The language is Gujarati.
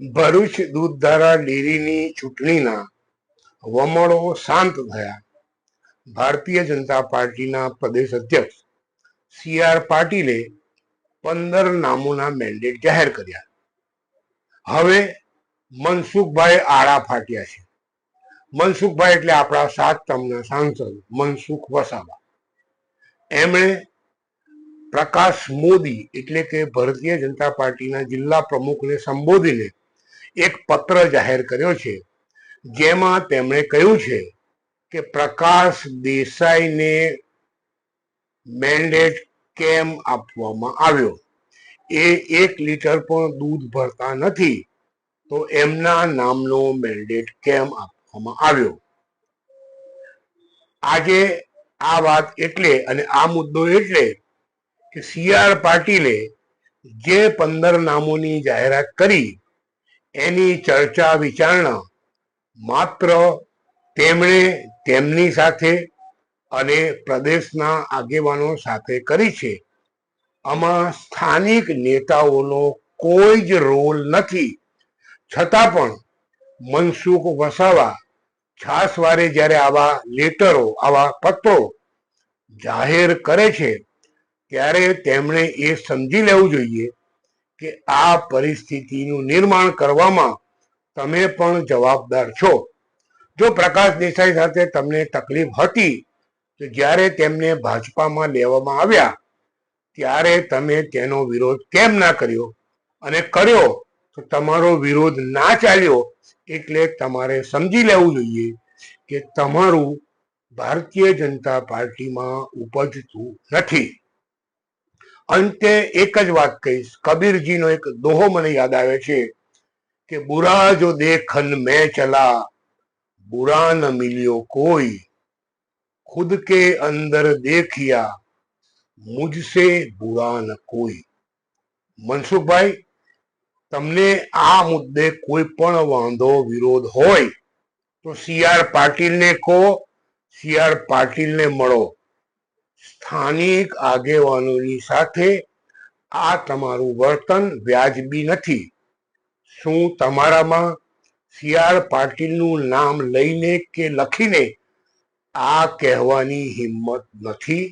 ભરૂચ દૂધધારા ડેરીની ચૂંટણીના વમળો શાંત થયા. ભારતીય જનતા પાર્ટીના પ્રદેશ અધ્યક્ષ સી.આર. પાટીલે 15 નામોના મેન્ડેટ જાહેર કર્યા. હવે મનસુખભાઈ આડા ફાટ્યા છે. મનસુખભાઈ એટલે આપણા 7 ટર્મના સાંસદ મનસુખ વસાવા. એમણે પ્રકાશ મોદી એટલે કે ભારતીય જનતા પાર્ટીના જિલ્લા પ્રમુખને સંબોધીને એક પત્ર જાહેર કર્યો છે, જેમાં તેમણે કહ્યું છે કે પ્રકાશ દેસાઈને મેન્ડેટ કેમ આપવામાં આવ્યો? એ 1 લીટર પણ દૂધ ભરતા નથી, તો એમના નામનો મેન્ડેટ કેમ આપવામાં આવ્યો? આજે આ વાત એટલે અને આ મુદ્દો એટલે કે સી.આર. પાટીલે જે 15 નામોની જાહેરાત કરી એની ચર્ચા વિચારણા માત્ર તેમણે તેમની સાથે અને પ્રદેશના આગેવાનો સાથે કરી છે. આમાં સ્થાનિક નેતાઓનો કોઈ જ રોલ નથી. છતાં પણ મનસુખ વસાવા છાસવારે જ્યારે આવા લેટરો, આવા પત્રો જાહેર કરે છે, ત્યારે તેમણે એ સમજી લેવું જોઈએ કે આ પરિસ્થિતિનું નિર્માણ કરવામાં તમે પણ જવાબદાર છો. જો પ્રકાશ દેસાઈ સાથે તમને તકલીફ હતી, તો જ્યારે તેમને ભાજપામાં લેવામાં આવ્યા ત્યારે તમે તેનો વિરોધ કેમ ના કર્યો? અને કર્યો તો તમારો વિરોધ ના ચાલ્યો એટલે તમારે સમજી લેવું જોઈએ કે તમારું ભારતીય જનતા પાર્ટીમાં ઉપજતું નથી. અંતે એક જ વાત કહીશ. કબીરજીનો એક દોહો મને યાદ આવે છે કે બુરા જો દેખન મેં ચલા, बुरा न मिलियो कोई, खुद के अंदर देखिया मुझसे बुरा न कोई. મનસુખભાઈ, તમને આ મુદ્દે કોઈ પણ વાંધો વિરોધ હોય તો સી.આર. પાટીલને કહો, સી.આર. પાટીલને મળો. સ્થાનિક આગેવાનોની સાથે આ તમારું વર્તન વ્યાજબી નથી. શું તમારામાં સી.આર. પાટીલનું નામ લઈને કે લખીને આ કહેવાની હિંમત નથી?